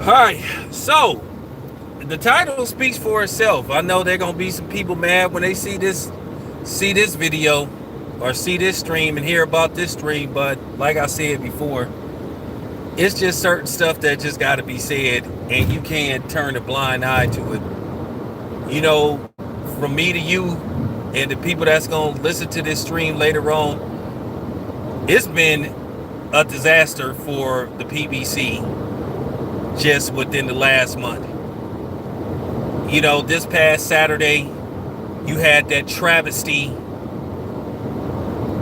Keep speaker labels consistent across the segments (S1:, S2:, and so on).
S1: All right, so the title speaks for itself. I know there gonna be some people mad when they see this video, or see this stream and hear about this stream. But like I said before, it's just certain stuff that just got to be said, and you can't turn a blind eye to it. You know, from me to you, and the people that's gonna listen to this stream later on, it's been a disaster for the PBC just within the last month. You know, this past Saturday, you had that travesty,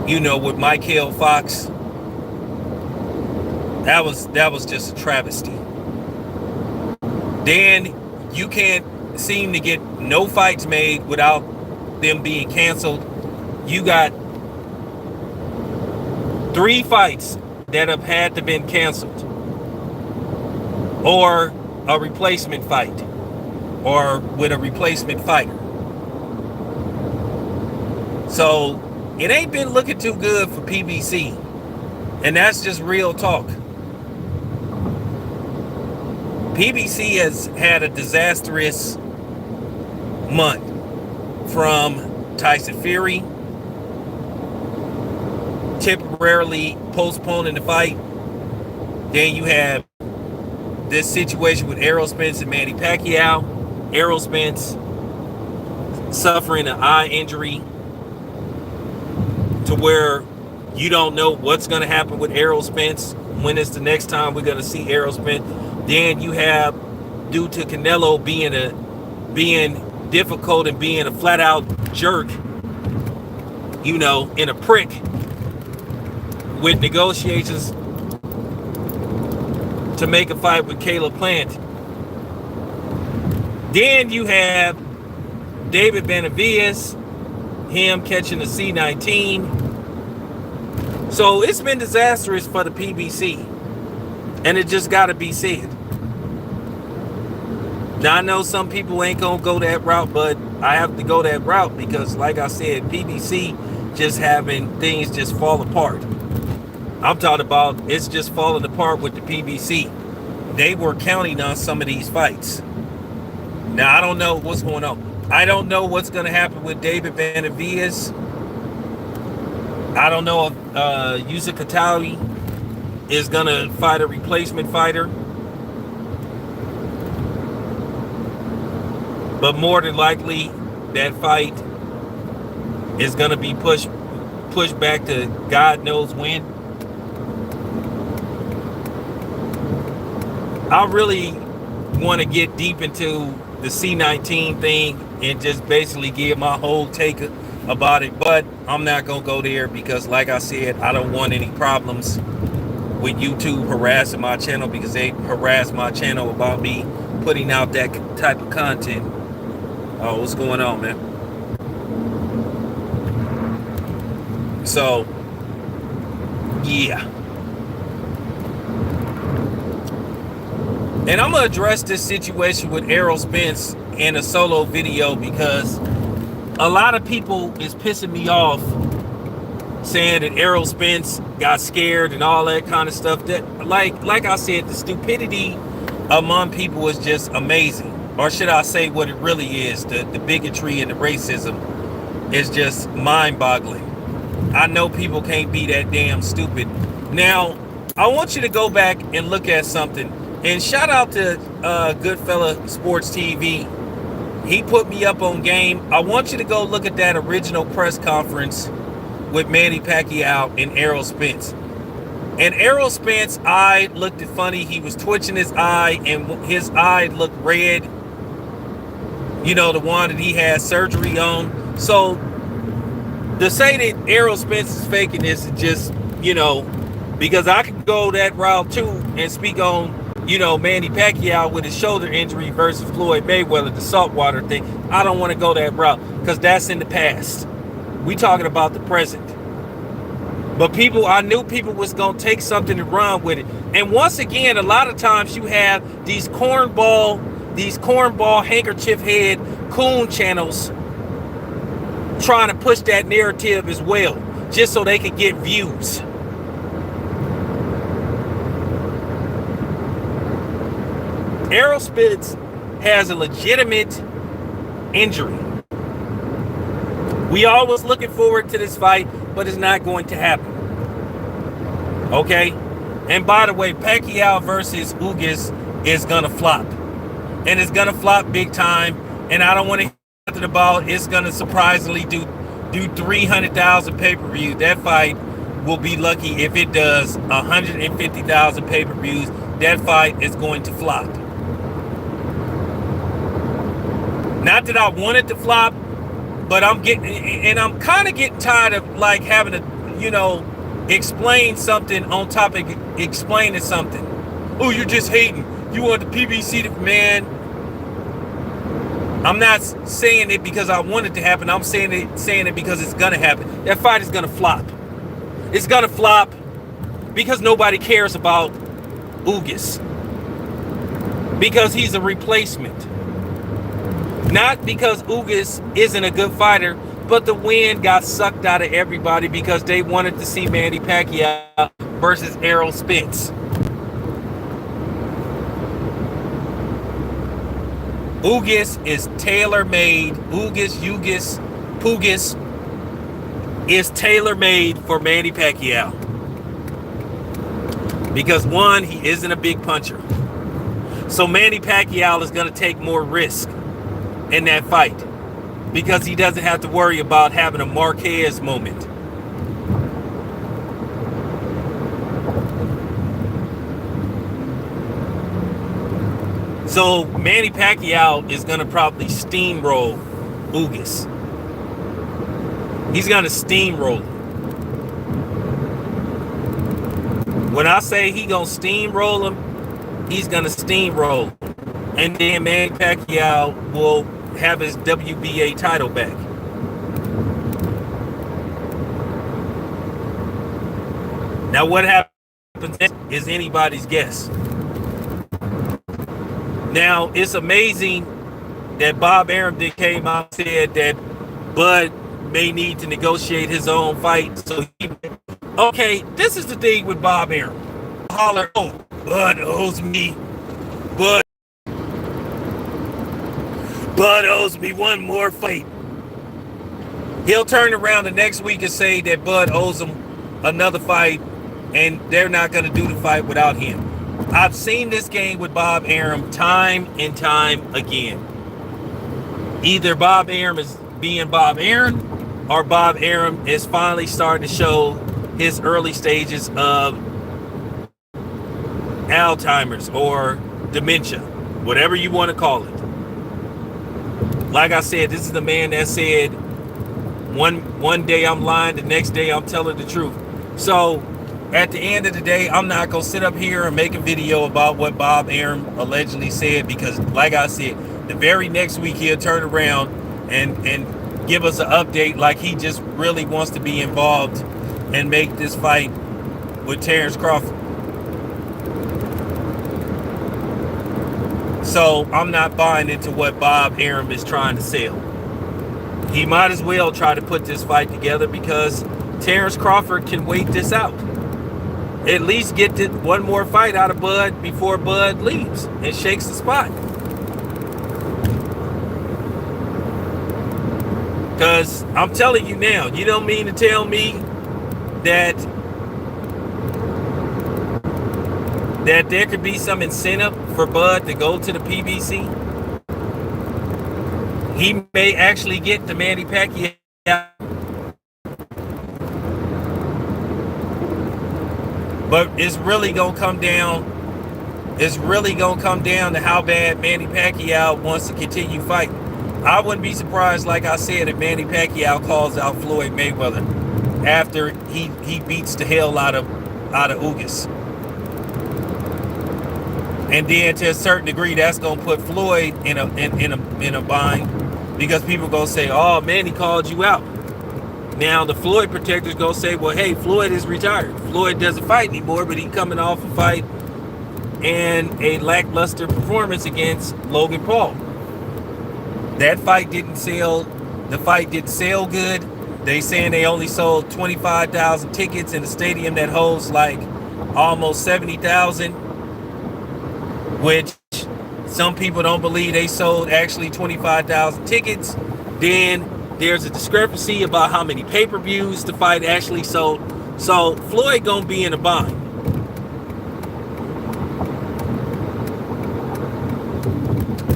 S1: with Michael Fox. That was just a travesty. Then you can't seem to get no fights made without them being canceled. You got 3 fights that have had to been canceled, or a replacement fight, or with a replacement fighter. So it ain't been looking too good for PBC, and that's just real talk. PBC has had a disastrous month, from Tyson Fury temporarily postponing the fight. Then you have this situation with Errol Spence and Manny Pacquiao. Errol Spence suffering an eye injury to where you don't know what's going to happen with Errol Spence. When is the next time we're going to see Errol Spence? Then you have, due to Canelo being difficult and being a flat out jerk, and a prick, with negotiations to make a fight with Caleb Plant. Then you have David Benavidez, him catching the C-19. So it's been disastrous for the PBC, and it just got to be said. Now, I know some people ain't going to go that route, but I have to go that route because, like I said, PBC just having things just fall apart. I'm talking about it's just falling apart with the PBC. They were counting on some of these fights. Now, I don't know what's going on. I don't know what's going to happen with David Benavidez. I don't know if Ugas Katawi is going to fight a replacement fighter. But more than likely, that fight is going to be pushed back to God knows when. I really want to get deep into the C-19 thing and just basically give my whole take about it, but I'm not going to go there because, like I said, I don't want any problems with YouTube harassing my channel, because they harass my channel about me putting out that type of content. Oh, what's going on, man? So, yeah. And I'm going to address this situation with Errol Spence in a solo video, because a lot of people is pissing me off saying that Errol Spence got scared and all that kind of stuff. That, like I said, the stupidity among people is just amazing. Or should I say what it really is? The bigotry and the racism is just mind-boggling. I know people can't be that damn stupid. Now, I want you to go back and look at something. And shout out to Goodfella Sports TV. He put me up on game. I want you to go look at that original press conference with Manny Pacquiao and Errol Spence. And Errol Spence's eye looked funny. He was twitching his eye, and his eye looked red. The one that he had surgery on. So to say that Errol Spence is faking this is just, because I could go that route too and speak on, Manny Pacquiao with his shoulder injury versus Floyd Mayweather, the saltwater thing. I don't want to go that route because that's in the past. We talking about the present. But I knew people was going to take something and run with it. And once again, a lot of times you have these cornball handkerchief head coon channels trying to push that narrative as well, just so they can get views. Errol Spence has a legitimate injury. We all was looking forward to this fight, but it's not going to happen. Okay? And by the way, Pacquiao versus Ugas is going to flop. And it's going to flop big time. And I don't want to hear nothing about it's going to surprisingly do 300,000 pay-per-views. That fight will be lucky if it does 150,000 pay-per-views. That fight is going to flop. Not that I want it to flop, but I'm kind of getting tired of like having to, explain something on topic, explaining something. Oh, you're just hating. You want the PBC to, man. I'm not saying it because I want it to happen. I'm saying it because it's gonna happen. That fight is gonna flop. It's gonna flop because nobody cares about Ugas. Because he's a replacement. Not because Ugas isn't a good fighter, but the wind got sucked out of everybody because they wanted to see Manny Pacquiao versus Errol Spence. Ugas is tailor-made. Ugas, Pugas is tailor-made for Manny Pacquiao. Because one, he isn't a big puncher. So Manny Pacquiao is going to take more risk in that fight because he doesn't have to worry about having a Marquez moment. So Manny Pacquiao is going to probably steamroll Ugas. He's going to steamroll him. When I say he going to steamroll him, he's going to steamroll him. And then Manny Pacquiao will have his WBA title back. Now what happens is anybody's guess. Now it's amazing that Bob Arum came out and said that Bud may need to negotiate his own fight. So okay, this is the thing with Bob Arum. Holler, oh, Bud owes me. Bud owes me one more fight. He'll turn around the next week and say that Bud owes him another fight, and they're not going to do the fight without him. I've seen this game with Bob Arum time and time again. Either Bob Arum is being Bob Arum, or Bob Arum is finally starting to show his early stages of Alzheimer's or dementia, whatever you want to call it. Like I said, this is the man that said, one day I'm lying, the next day I'm telling the truth. So at the end of the day, I'm not going to sit up here and make a video about what Bob Arum allegedly said, because like I said, the very next week he'll turn around and give us an update like he just really wants to be involved and make this fight with Terrence Crawford. So I'm not buying into what Bob Arum is trying to sell. He might as well try to put this fight together because Terrence Crawford can wait this out. At least get one more fight out of Bud before Bud leaves and shakes the spot. Because I'm telling you now, you don't mean to tell me that there could be some incentive for Bud to go to the PBC. He may actually get the Manny Pacquiao. But it's really gonna come down. It's really gonna come down to how bad Manny Pacquiao wants to continue fighting. I wouldn't be surprised, like I said, if Manny Pacquiao calls out Floyd Mayweather after he beats the hell out of Ugas. And then to a certain degree, that's gonna put Floyd in a bind, because people gonna say, "Oh man, he called you out." Now the Floyd protectors gonna say, "Well, hey, Floyd is retired. Floyd doesn't fight anymore, but he coming off a fight and a lackluster performance against Logan Paul. That fight didn't sell. The fight didn't sell good. They saying they only sold 25,000 tickets in a stadium that holds like almost 70,000." Which Some people don't believe they sold actually 25,000 tickets. Then there's a discrepancy about how many pay-per-views the fight actually sold. So Floyd gonna be in a bind.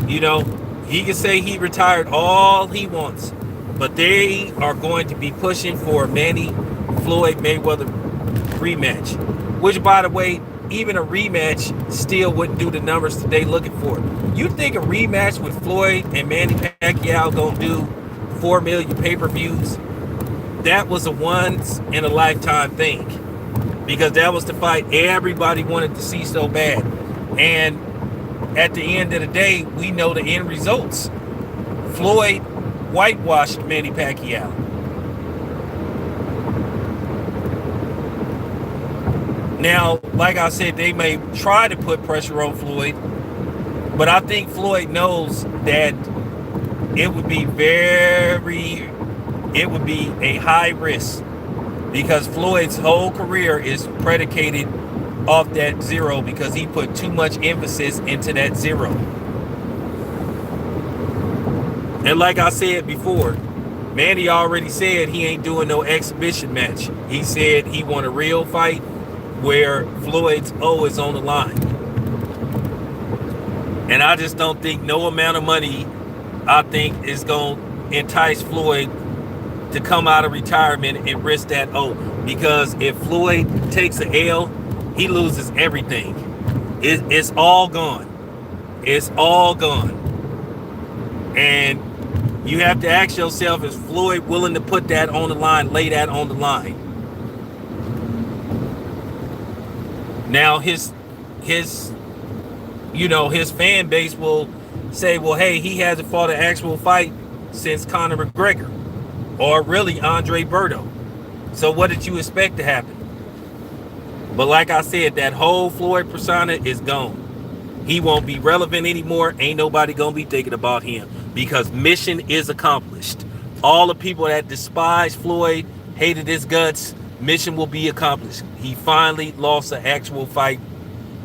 S1: You know, he can say he retired all he wants, but they are going to be pushing for a Manny Floyd Mayweather rematch, which, by the way, even a rematch still wouldn't do the numbers that they looking for. You think a rematch with Floyd and Manny Pacquiao gonna do 4 million pay-per-views? That was a once in a lifetime thing, because that was the fight everybody wanted to see so bad. And at the end of the day, we know the end results. Floyd whitewashed Manny Pacquiao. Now, like I said, they may try to put pressure on Floyd, but I think Floyd knows that it would be a high risk, because Floyd's whole career is predicated off that zero, because he put too much emphasis into that zero. And like I said before, Manny already said he ain't doing no exhibition match. He said he want a real fight where Floyd's O is on the line. And I just don't think no amount of money, I think, is going to entice Floyd to come out of retirement and risk that O. Because if Floyd takes an L, he loses everything. It's all gone. It's all gone. And you have to ask yourself, is Floyd willing to put that on the line, lay that on the line? Now his fan base will say, well, hey, he hasn't fought an actual fight since Conor McGregor, or really Andre Berto. So what did you expect to happen? But like I said, that whole Floyd persona is gone. He won't be relevant anymore. Ain't nobody gonna be thinking about him, because mission is accomplished. All the people that despise Floyd, hated his guts, mission will be accomplished. He finally lost an actual fight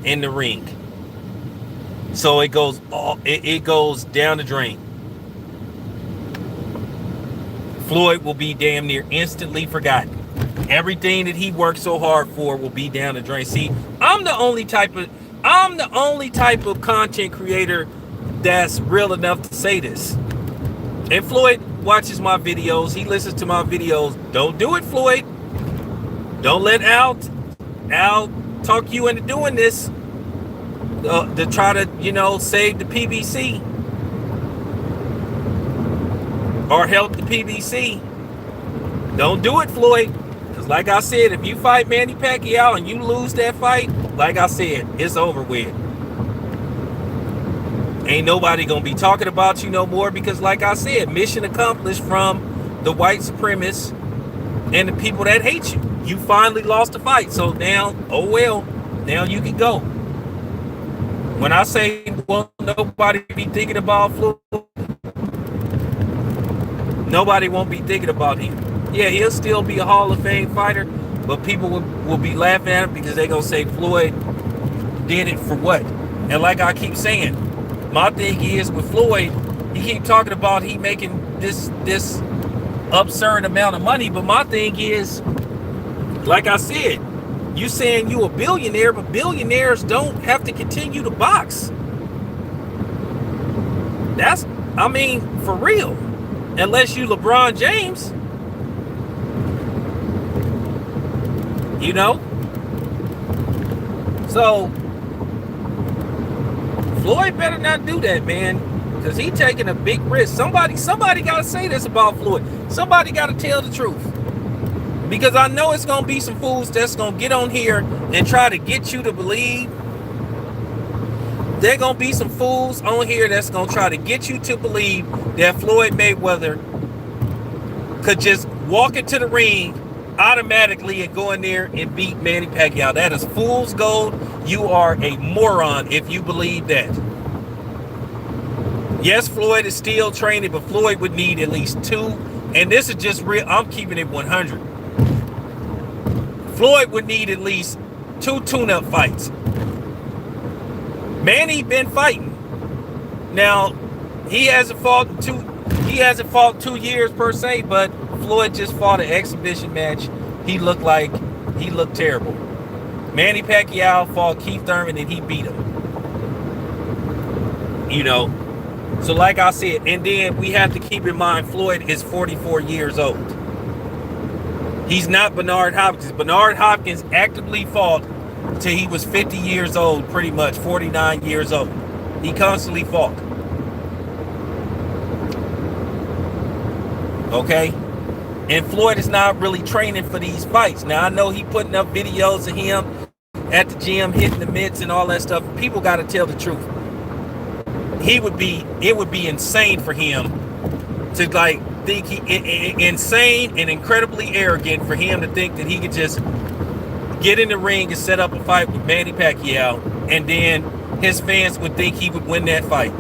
S1: in the ring. So it goes down the drain. Floyd will be damn near instantly forgotten. Everything that he worked so hard for will be down the drain. See, I'm the only type of content creator that's real enough to say this. And Floyd watches my videos. He listens to my videos. Don't do it, Floyd. Don't let Al talk you into doing this to try to, save the PBC or help the PBC. Don't do it, Floyd. Because like I said, if you fight Manny Pacquiao and you lose that fight, like I said, it's over with. Ain't nobody gonna be talking about you no more, because like I said, mission accomplished from the white supremacists and the people that hate you. You finally lost the fight. So now, oh well, now you can go. When I say, well, nobody be thinking about Floyd, nobody won't be thinking about him. Yeah, he'll still be a Hall of Fame fighter, but people will be laughing at him, because they're going to say Floyd did it for what? And like I keep saying, my thing is with Floyd, he keep talking about he making this absurd amount of money, but my thing is, like I said, you saying you a billionaire, but billionaires don't have to continue to box. For real. Unless you LeBron James. So Floyd better not do that, man, because he taking a big risk. Somebody got to say this about Floyd. Somebody got to tell the truth, because I know it's going to be some fools that's going to get on here and try to get you to believe. There going to be some fools on here that's going to try to get you to believe that Floyd Mayweather could just walk into the ring automatically and go in there and beat Manny Pacquiao. That is fool's gold. You are a moron if you believe that. Yes, Floyd is still training, but Floyd would need at least 2. And this is just real. I'm keeping it 100. Floyd would need at least 2 tune-up fights. Manny been fighting. Now, he hasn't fought 2 years per se, but Floyd just fought an exhibition match. He looked terrible. Manny Pacquiao fought Keith Thurman and he beat him. You know, so like I said, and then we have to keep in mind Floyd is 44 years old. He's not Bernard Hopkins. Bernard Hopkins actively fought till he was 50 years old, pretty much 49 years old. He constantly fought. Okay? And Floyd is not really training for these fights. Now, I know he putting up videos of him at the gym, hitting the mitts and all that stuff. People got to tell the truth. It would be insane for him to think insane and incredibly arrogant for him to think that he could just get in the ring and set up a fight with Manny Pacquiao, and then his fans would think he would win that fight.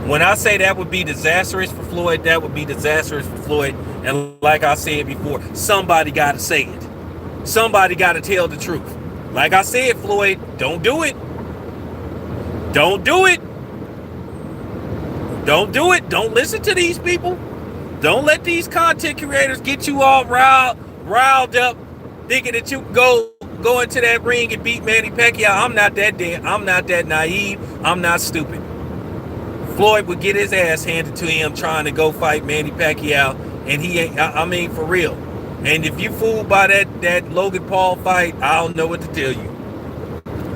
S1: When I say that would be disastrous for Floyd, that would be disastrous for Floyd. And like I said before, somebody got to say it. Somebody got to tell the truth. Like I said, Floyd, don't do it. Don't do it. Don't do it. Don't listen to these people. Don't let these content creators get you all riled up, thinking that you can go into that ring and beat Manny Pacquiao. I'm not that dead. I'm not that naive. I'm not stupid. Floyd would get his ass handed to him trying to go fight Manny Pacquiao, and he ain't. I mean, for real. And if you fooled by that Logan Paul fight, I don't know what to tell you.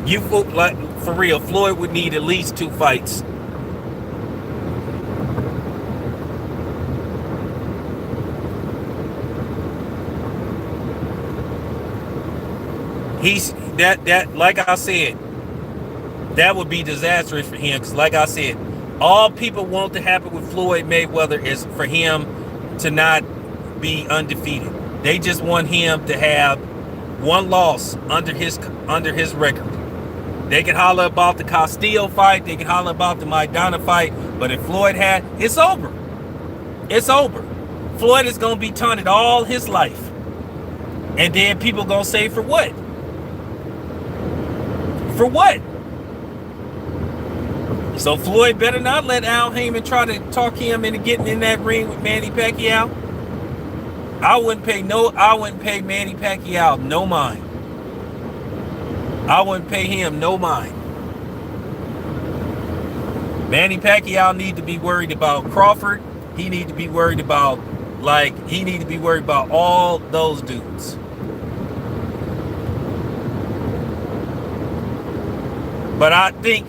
S1: You fooled, like, for real. Floyd would need at least 2 fights. He's that like I said, that would be disastrous for him, because like I said, all people want to happen with Floyd Mayweather is for him to not be undefeated. They just want him to have 1 loss under his record. They can holler about the Castillo fight, they can holler about the Maidana fight, but if Floyd had, it's over. It's over. Floyd is gonna be taunted all his life. And then people gonna say, for what? For what? So Floyd better not let Al Heyman try to talk him into getting in that ring with Manny Pacquiao. I wouldn't pay Manny Pacquiao no mind. I wouldn't pay him no mind. Manny Pacquiao need to be worried about Crawford. He need to be worried about all those dudes. But I think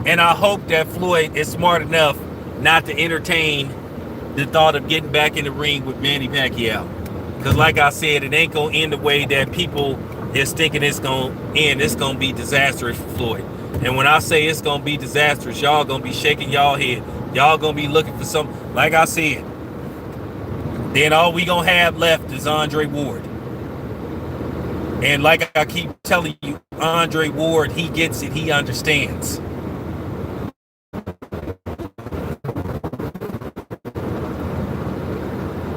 S1: and I hope that Floyd is smart enough not to entertain the thought of getting back in the ring with Manny Pacquiao. Because like I said, it ain't going to end the way that people is thinking it's going to end. It's going to be disastrous for Floyd. And when I say it's going to be disastrous, y'all going to be shaking y'all head. Y'all going to be looking for something. Like I said, then all we going to have left is Andre Ward. And like I keep telling you, Andre Ward, he gets it. He understands.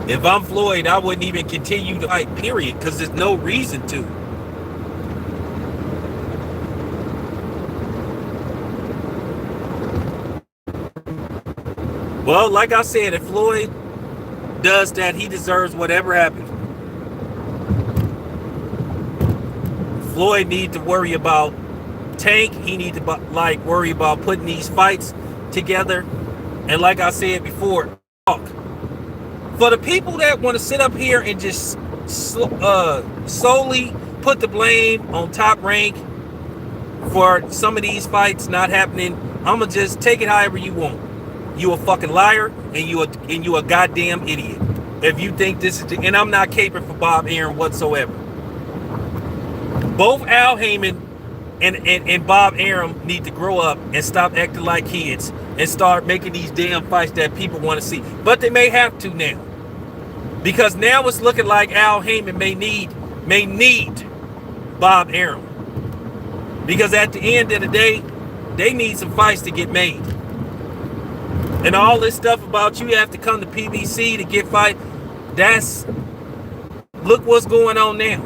S1: If I'm Floyd, I wouldn't even continue to fight, period, because there's no reason to. Well, like I said, if Floyd does that, he deserves whatever happens. Floyd needs to worry about Tank. He needs to worry about putting these fights together. And like I said before, talk. For the people that want to sit up here and just solely put the blame on Top Rank for some of these fights not happening, I'm gonna just take it however you want. You a fucking liar, and you a goddamn idiot if you think this is. And I'm not caping for Bob Arum whatsoever. Both Al Heyman and Bob Arum need to grow up and stop acting like kids and start making these damn fights that people want to see. But they may have to now, because now it's looking like Al Heyman may need Bob Arum, because at the end of the day, they need some fights to get made. And all this stuff about you have to come to PBC to get fight, look what's going on now.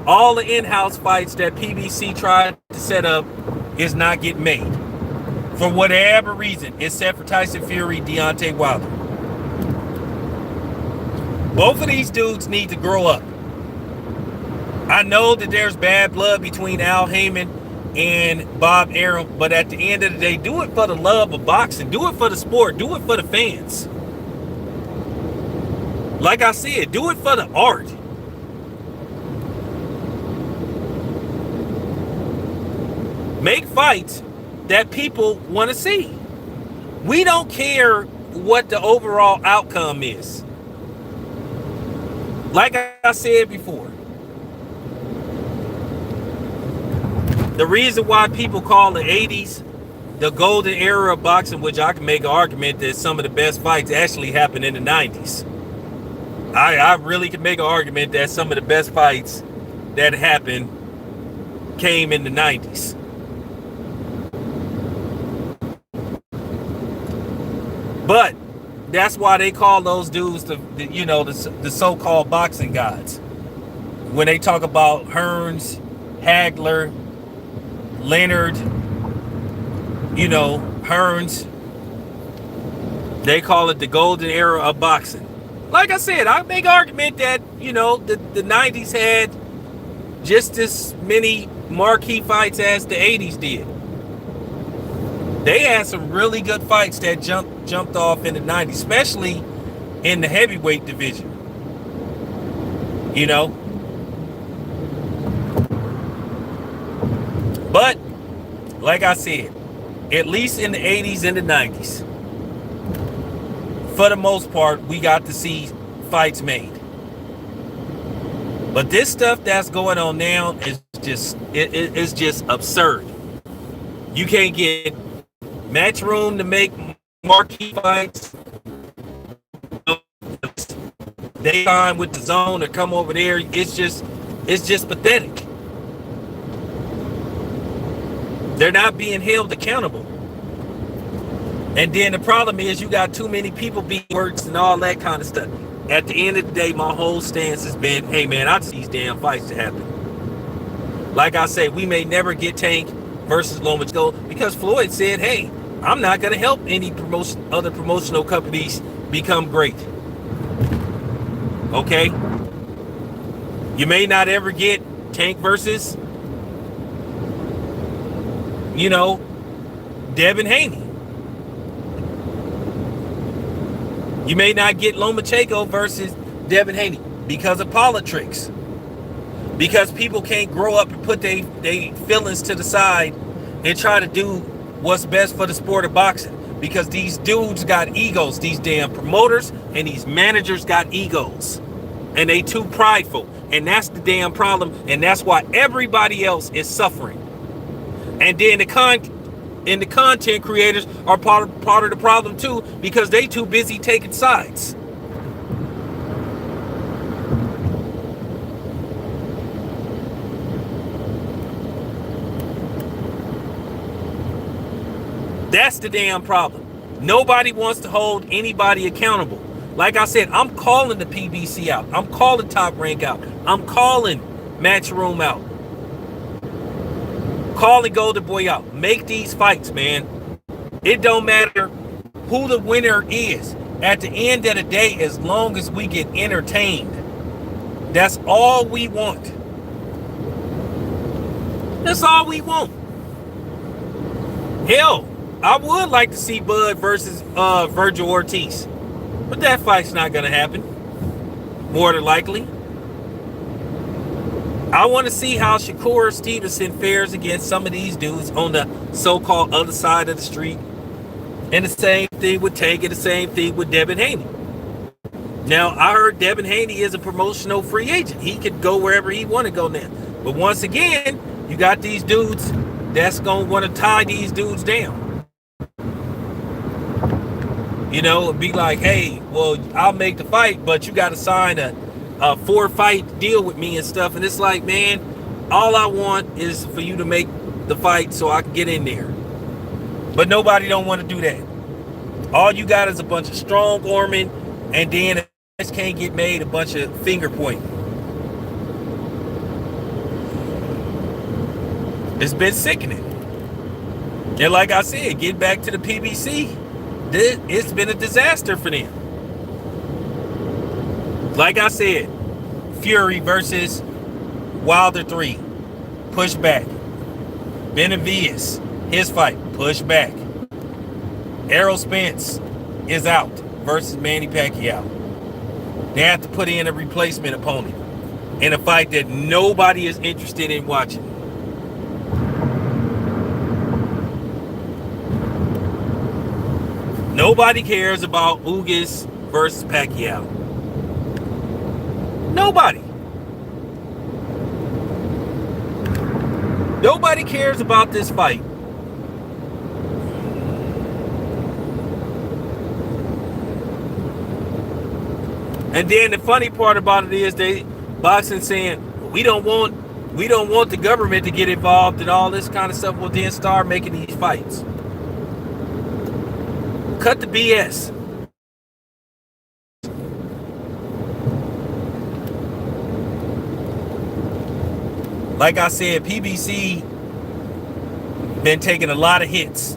S1: All the in-house fights that PBC tried to set up is not getting made for whatever reason, except for Tyson Fury, Deontay Wilder. Both of these dudes need to grow up. I know that there's bad blood between Al Heyman and Bob Arum, but at the end of the day, do it for the love of boxing. Do it for the sport. Do it for the fans. Like I said, do it for the art. Make fights that people want to see. We don't care what the overall outcome is. Like I said before, the reason why people call the 80s the golden era of boxing, which I can make an argument that some of the best fights actually happened in the 90s. I really can make an argument that some of the best fights that happened came in the 90s. But that's why they call those dudes the so-called boxing gods. When they talk about Hearns, Hagler, Leonard, Hearns, they call it the golden era of boxing. Like I said, I make an argument that, the 90s had just as many marquee fights as the 80s did. They had some really good fights that jumped off in the 90s, especially in the heavyweight division. But, like I said, at least in the 80s and the 90s, for the most part, we got to see fights made. But this stuff that's going on now is it's just absurd. You can't get Matchroom to make marquee fights. They sign with the Zone or come over there. It's just pathetic. They're not being held accountable. And then the problem is you got too many people being works and all that kind of stuff. At the end of the day, my whole stance has been, hey man, I see these damn fights to happen. Like I say, we may never get Tank versus Lomachenko because Floyd said, hey, I'm not going to help any other promotional companies become great. Okay? You may not ever get Tank versus, Devin Haney. You may not get Lomachenko versus Devin Haney because of politics. Because people can't grow up and put their feelings to the side and try to do what's best for the sport of boxing. Because these dudes got egos. These damn promoters and these managers got egos. And they too prideful. And that's the damn problem. And that's why everybody else is suffering. And then the content creators are part of the problem too, because they too busy taking sides. That's the damn problem. Nobody wants to hold anybody accountable. Like I said, I'm calling the PBC out. I'm calling Top Rank out. I'm calling Matchroom out. Calling Golden Boy out. Make these fights, man. It don't matter who the winner is. At the end of the day, as long as we get entertained, that's all we want. That's all we want. Hell, I would like to see Bud versus Virgil Ortiz. But that fight's not going to happen. More than likely. I want to see how Shakur Stevenson fares against some of these dudes on the so-called other side of the street. And the same thing with Tank and the same thing with Devin Haney. Now, I heard Devin Haney is a promotional free agent. He could go wherever he want to go now. But once again, you got these dudes that's going to want to tie these dudes down. Be like, hey, well, I'll make the fight, but you got to sign a 4-fight deal with me and stuff. And it's like, man, all I want is for you to make the fight so I can get in there. But nobody don't want to do that. All you got is a bunch of strong arming, and then it can't get made, a bunch of finger pointing. It's been sickening. And like I said, getting back to the PBC, it's been a disaster for them. Like I said, Fury versus Wilder 3, push back. Benavidez, his fight, push back. Errol Spence is out versus Manny Pacquiao. They have to put in a replacement opponent in a fight that nobody is interested in watching. Nobody cares about Ugas versus Pacquiao. Nobody. Nobody cares about this fight. And then the funny part about it is boxing saying we don't want the government to get involved and all this kind of stuff. Will then start making these fights. Cut the BS. Like I said, PBC been taking a lot of hits.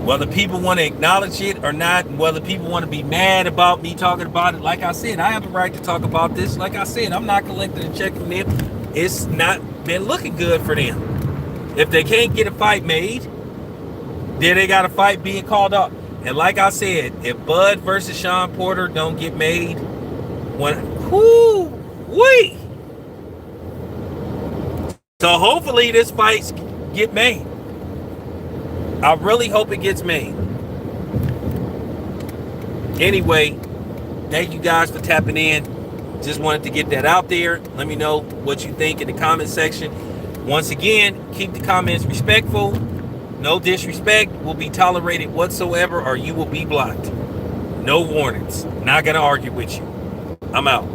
S1: Whether people want to acknowledge it or not, whether people want to be mad about me talking about it, like I said, I have the right to talk about this. Like I said, I'm not collecting a check from them. It's not been looking good for them. If they can't get a fight made, then they got a fight being called up. And like I said, if Bud versus Sean Porter don't get made, so hopefully this fight get made. I really hope it gets made. Anyway, thank you guys for tapping in. Just wanted to get that out there. Let me know what you think in the comment section. Once again, keep the comments respectful. No disrespect will be tolerated whatsoever, or you will be blocked. No warnings. Not gonna argue with you. I'm out.